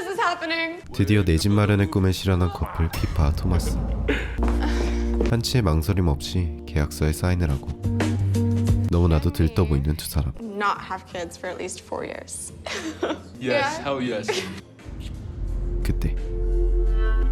this is happening. 드디어 내 집 마련의 꿈을 실현한 커플 피파와 토마스. 한치의 망설임 없이 계약서에 사인을 하고 너무나도 들떠 보이는 두 사람. Not have kids for at least 4 years. Yes, hell yes. 그때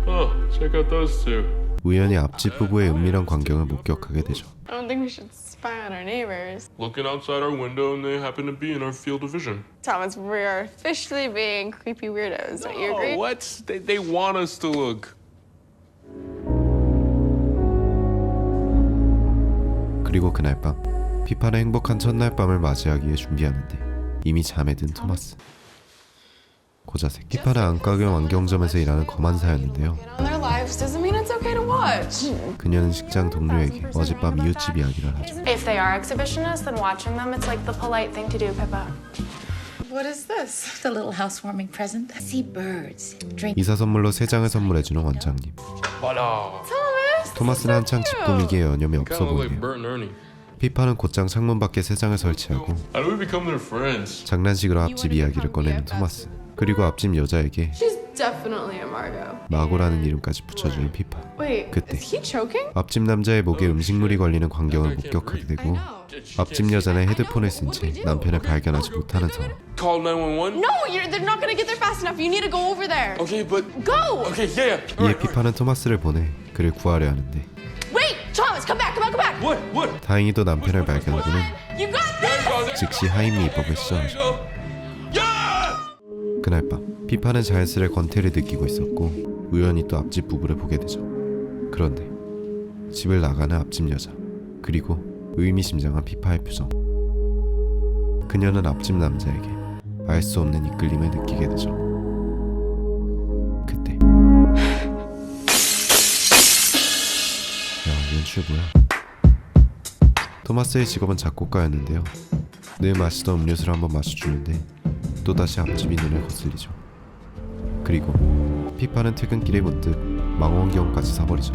Oh, check out those two. 우연히 앞집 부부의 은밀한 광경을 목격하게 되죠. I don't think we should spy on our neighbors. Looking outside our window and they happen to be in our field of vision. Thomas, we are officially being creepy weirdos. Don't you agree? Oh, what? They want us to look. 그리고 그날 밤 피파는 행복한 첫날 밤을 맞이하기 위해 준비하는데 이미 잠에 든 토마스. 고자색 피파는 안가경 안경점에서 일하는 검안사였는데요. Get on their lives doesn't mean it's okay to watch. 그녀는 식장 동료에게 어젯밤 이웃집 이야기를 하죠. If they are exhibitionists, then watching them, it's like the polite thing to do, Pippa. What is this? The little housewarming present. See birds, drink. 이사 선물로 세 장을 선물해주는 원장님. Thomas. 토마스는 한창 집 꾸미기에 여념이 없어 Kind of like 보이네요. Bert and Ernie. 피파는 곧장 창문 밖에 세 장을 설치하고 How do we become their friends? 장난식으로 앞집 이야기를 꺼내는 토마스. 그리고 앞집 여자에게 She's definitely a Margot. 마고라는 이름까지 붙여주는 피파. Wait, 그때. is he choking? 앞집 남자의 목에 음식물이 걸리는 광경을 목격하게 되고 앞집 여자는 헤드폰을 쓴 채 남편을 발견하지 못하는 상황. Call 911? No, they're not gonna get there fast enough. You need to go over there. Okay, but... Go! Okay, yeah. 이에 피파는 토마스를 보내 그를 구하려 하는데 Wait, Thomas, come back, come back, come back. What? 다행히도 남편을 발견하고는 You got this. 즉시 하임리 입법을 시전하죠. Yeah! 그날 밤 피파는 자연스레 권태를 느끼고 있었고 우연히 또 앞집 부부를 보게 되죠. 그런데 집을 나가는 앞집 여자 그리고 의미심장한 피파의 표정. 그녀는 앞집 남자에게 알 수 없는 이끌림을 느끼게 되죠. 그때 야, 연출 뭐야? 토마스의 직업은 작곡가였는데요. 늘 마시던 음료수를 한번 마셔주는데 또다시 앞집이 눈을 거슬리죠. 그리고 피파는 퇴근길에 문득 망원경까지 사버리죠.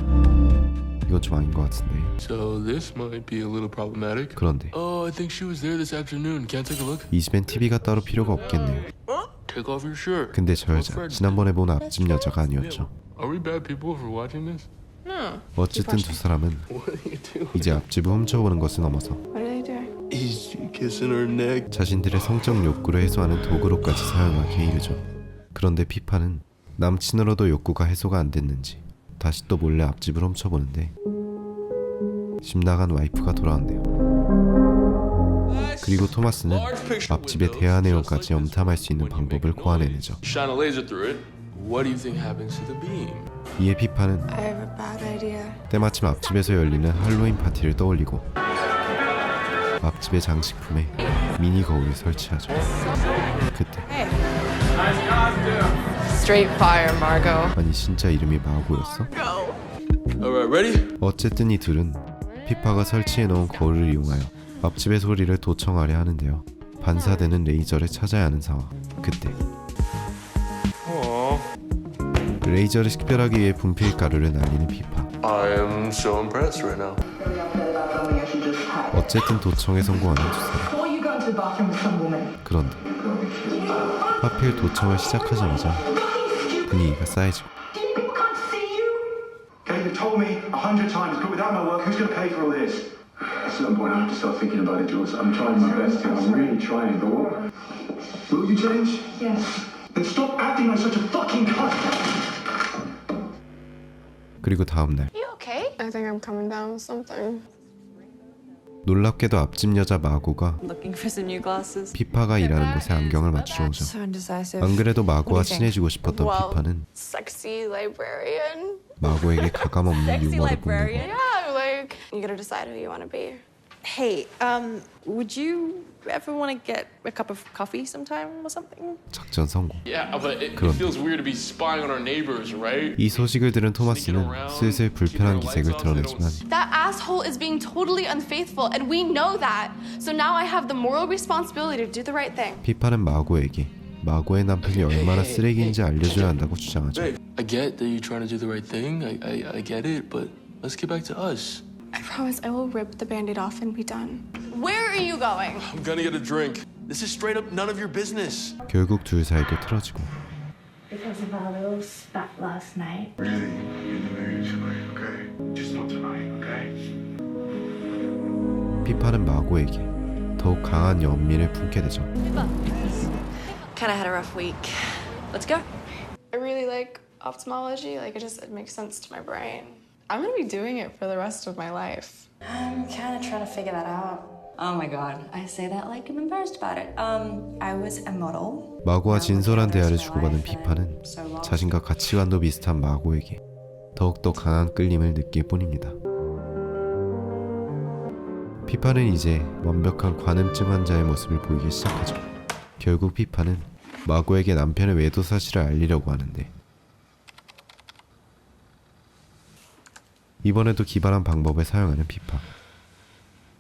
이건 좀 아닌 것 같은데. So this might be a little problematic. 그런데 Oh, I think she was there this afternoon. Can't take a look? 이 집엔 TV가 따로 필요가 없겠네요. Take off your shirt. 근데 저 여자 지난번에 본 앞집 여자가 아니었죠. Are we bad people for watching this? No. 어쨌든 두 사람은 What are you doing? 이제 앞집을 훔쳐보는 것을 넘어서 What are they doing? He's kissing her neck. 자신들의 성적 욕구를 해소하는 도구로까지 사용하기에 이르죠. 그런데 피파는 남친으로도 욕구가 해소가 안 됐는지 다시 또 몰래 앞집을 훔쳐보는데 집 나간 와이프가 돌아왔네요. 그리고 토마스는 앞집의 대화 내용까지 염탐할 수 있는 방법을 고안해내죠. Shine a laser through it. What do you think happens to the beam? 이에 피파는 I have a bad idea. 때마침 앞집에서 열리는 할로윈 파티를 떠올리고 앞집의 장식품에 미니 거울을 설치하죠. 그때 Straight fire, Margot. 아니 진짜 이름이 마고였어? Alright, ready? 어쨌든 이 둘은 피파가 설치해놓은 거울을 이용하여 앞집의 소리를 도청하려 하는데요. 반사되는 레이저를 찾아야 하는 상황. 그때 레이저를 식별하기 위해 분필 가루를 날리는 피파. I am so impressed right now. 어쨌든 도청에 성공하는 두 사람. 그런데 하필 도청을 시작하자마자 분위기가 쌓이죠. They've told me 100 times, but without my work, who's going to pay for all this? At some point, I have to start thinking about it, Jules. I'm trying my best here. I'm really trying, but what? Will you change? Yes. Then stop acting like such a fucking cunt. 그리고 다음날 You okay? I think I'm coming down with something. 놀랍게도 앞집 여자 마고가 Looking for some new glasses. 피파가 일하는 곳에 안경을 맞추러 오죠. So indecisive. 안 그래도 마고와 친해지고 싶었던 피파는 Sexy librarian. 마고에게 가감없는 유머를 뽐내고 Yeah, like you gotta decide who you want to be. Hey, would you ever want to get a cup of coffee sometime or something? 작전 성공. Yeah, but it 그런데 feels weird to be spying on our neighbors, right? 이 소식을 들은 토마스는 슬슬 불편한 기색을 드러내지만 That asshole is being totally unfaithful, and we know that. So now I have the moral responsibility to do the right thing. 피파는 마고에게 마고의 남편이 얼마나 쓰레기인지 알려줘야 한다고 주장하죠. Babe, I get that you're trying to do the right thing. I get it, but let's get back to us. I promise I will rip the band-aid off and be done. Where are you going? I'm gonna get a drink. This is straight up none of your business. 결국 둘 사이도 틀어지고 because of our little spat last night. Really? In the mood tonight, okay? Just not tonight, okay? 피파는 마고에게 더욱 강한 연민을 품게 되죠. Kind of had a rough week. Let's go. I really like ophthalmology. Like it makes sense to my brain. I'm gonna be doing it for the rest of my life. I'm kind of trying to figure that out. Oh my god, I say that like I'm embarrassed about it. I was a model. 마고와 진솔한 대화를 주고받은 피파는 자신과 가치관도 비슷한 마고에게 더욱더 강한 끌림을 느낄 뿐입니다. 피파는 이제 완벽한 관음증 환자의 모습을 보이기 시작하죠. 결국 피파는 마고에게 남편의 외도 사실을 알리려고 하는데 이번에도 기발한 방법을 사용하는 피파.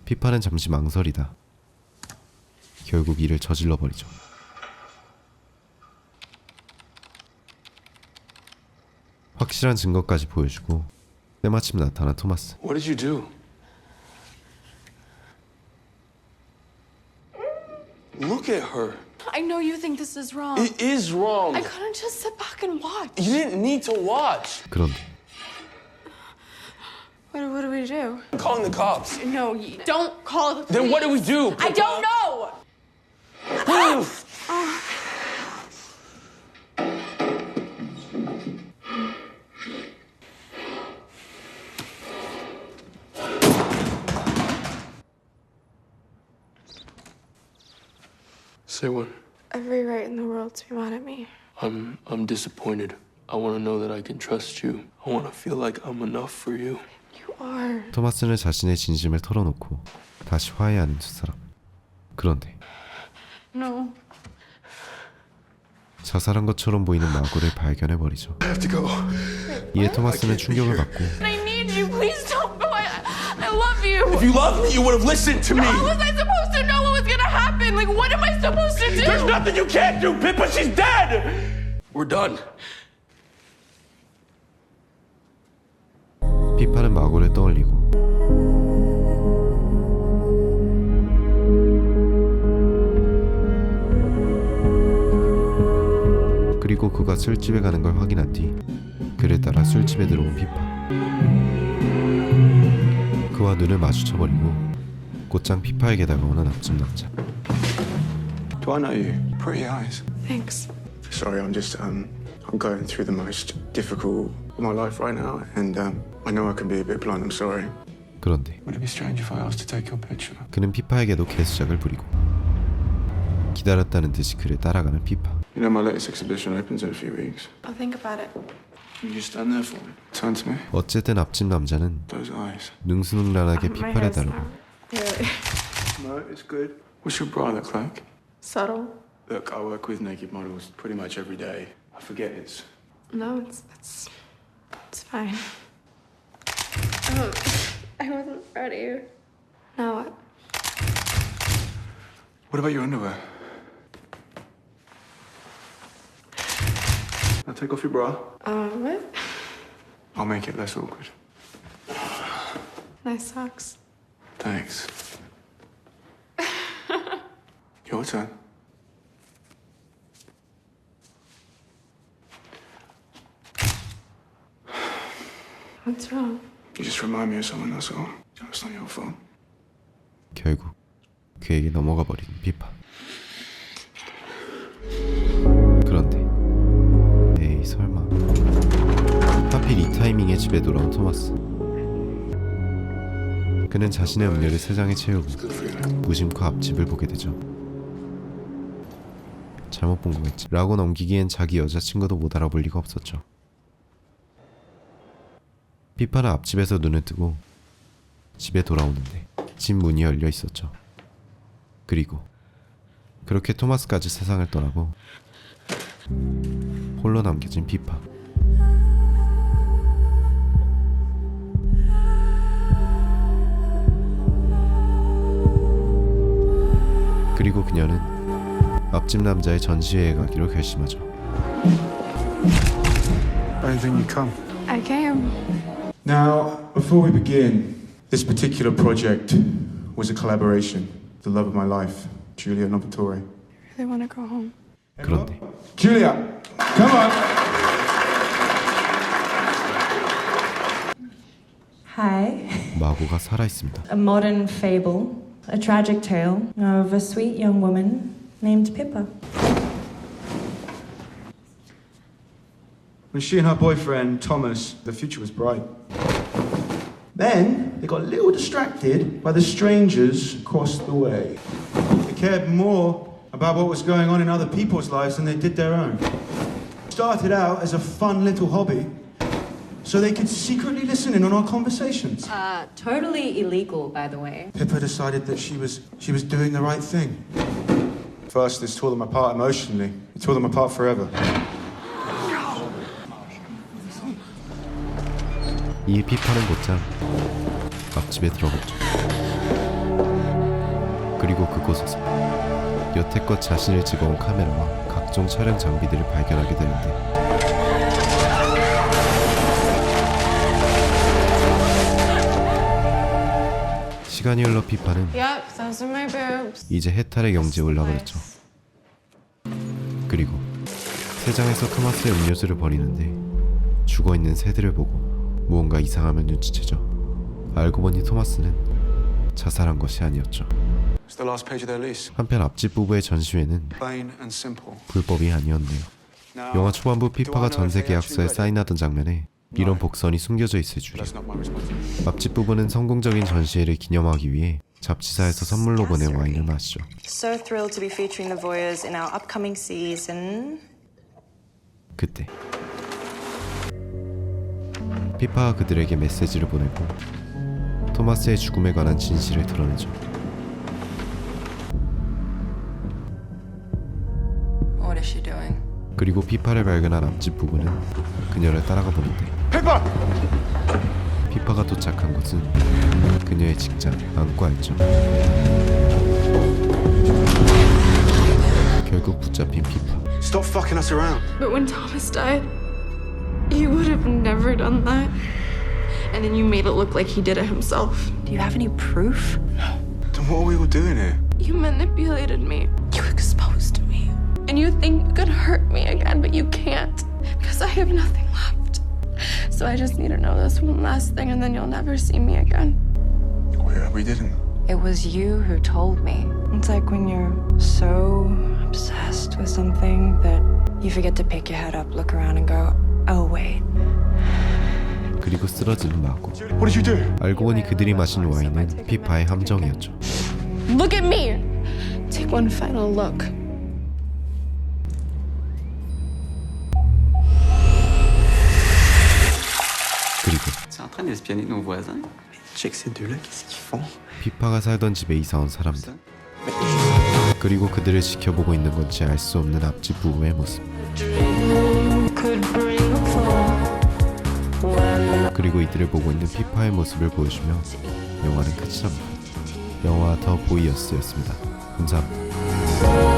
피파는 잠시 망설이다 결국 이를 저질러 버리죠. 확실한 증거까지 보여주고 때마침 나타난 토마스. What did you do? Look at her. I know you think this is wrong. It is wrong. I couldn't just sit back and watch. You didn't need to watch. 그런데 What do we do? I'm calling the cops. No, you don't call the police. Then what do we do? I don't know. Say what? Every right in the world to be mad at me. I'm disappointed. I want to know that I can trust you. I want to feel like I'm enough for you. You are. 토마스는 자신의 진심을 털어놓고 다시 화해하는 두 사람. 그런데 No. 자살한 것처럼 보이는 마고를 발견해버리죠. I have to go. 이에 토마스는 충격을 받고 I need you. Please don't go. I love you. If you loved me, you would have listened to me. How was I supposed to know what was gonna happen? Like, what am I supposed to do? There's nothing you can't do, Pippa. She's dead. We're done. 피파는 마고를 떠올리고 그리고 그가 술집에 가는 걸 확인한 뒤 그를 따라 술집에 들어온 피파. 그와 눈을 마주쳐버리고 곧장 피파에게 다가오는 앞집 남자. Do I know you? Pretty eyes. Thanks. Sorry, I'm going through the most difficult of my life right now, and I know I can be a bit blunt. I'm sorry. 그런데 Would it be strange if I asked to take your picture? 그는 피파에게도 개수작을 부리고 기다렸다는 듯이 그를 따라가는 피파. You know my latest exhibition opens in a few weeks. I'll think about it. Can you just stand there for me? Turn to me. 어쨌든 앞집 남자는 Those eyes. 능수능란하게 My 피파를 hair's 다루고 not really No, it's good. What's your bra look like? subtle. Look, I work with naked models pretty much every day. I forget it's... No, it's fine. I wasn't ready. Now what? What about your underwear? Now take off your bra. What? I'll make it less awkward. Nice socks. Thanks. Your turn. What's wrong? You just remind me of someone, that's all. It's not your fault. 결국 그에게 넘어가 버린 피파. 그런데 에이 설마 하필 이 타이밍에 집에 돌아온 토마스. 그는 자신의 음료를 세 장에 채우고 무심코 앞집을 보게 되죠. 잘못 본 거겠지 라고 넘기기엔 자기 여자친구도 못 알아볼 리가 없었죠. 피파는 앞집에서 눈을 뜨고 집에 돌아오는데 집 문이 열려 있었죠. 그리고 그렇게 토마스까지 세상을 떠나고 홀로 남겨진 피파. 그리고 그녀는 앞집 남자의 전시회에 가기로 결심하죠. I didn't think you'd come. I came. Now, before we begin, this particular project was a collaboration. The love of my life, Julia Novatore. I really want to go home. 그런데 Julia, Come on. Hi. 마고가 살아있습니다. A modern fable, a tragic tale of a sweet young woman named Pippa. When she and her boyfriend, Thomas, the future was bright. Then they got a little distracted by the strangers across the way. They cared more about what was going on in other people's lives than they did their own. Started out as a fun little hobby, so they could secretly listen in on our conversations. Totally illegal, by the way. Pippa decided that she was doing the right thing. First, this tore them apart emotionally. It tore them apart forever. 이 피파는 곧장 앞집에 들어갔죠. 그리고 그곳에서 여태껏 자신을 찍어온 카메라와 각종 촬영 장비들을 발견하게 되는데 시간이 흘러 피파는 Yep, those are my boobs. 이제 해탈의 경지에 올라버렸죠. 그리고 세장에서 토마스의 음료수를 버리는데 죽어있는 새들을 보고 무언가 이상함을 눈치채죠. 알고 보니 토마스는 자살한 것이 아니었죠. It's the last page of their lease. 한편 앞집 부부의 전시회는 Plain and simple. 불법이 아니었네요. 영화 초반부 피파가 전세 계약서에 사인하던 장면에 이런 복선이 숨겨져 있을 줄이야. That's not my responsibility. 앞집 부부는 성공적인 전시회를 기념하기 위해 잡지사에서 선물로 보낸 와인을 마시죠. So thrilled to be featuring the Voyeurs in our upcoming season. 그때 피파가 그들에게 메시지를 보내고 토마스의 죽음에 관한 진실을 드러내죠. What is she doing? 그리고 피파를 발견한 앞집 부부는 그녀를 따라가 보는데 Pippa! 피파가 도착한 곳은 그녀의 직장 안과였죠. 결국 붙잡힌 피파. Stop fucking us around. But when Thomas died, he would have never done that. And then you made it look like he did it himself. Do you have any proof? Then what are we all doing here? You manipulated me. You exposed me. And you think you could hurt me again, but you can't. Because I have nothing left. So I just need to know this one last thing, and then you'll never see me again. We didn't. It was you who told me. It's like when you're so obsessed with something that you forget to pick your head up, look around and go, oh wait. 그리고 쓰러지는 마고. What did you do? 알고 보니 그들이 마신 와인은 피파의 함정이었죠. Look at me! Take one final look. 그리고 C'est en train d'espionner nos voisins. Check ces deux-là, qu'est-ce qu'ils font? 피파가 살던 집에 이사 온 사람들. 그리고 그들을 지켜보고 있는 건지 알 수 없는 앞집 부부의 모습. 그리고 이들을 보고 있는 피파의 모습을 보여주며 영화는 끝이 납니다. 영화 더 보이어스였습니다. 감사합니다.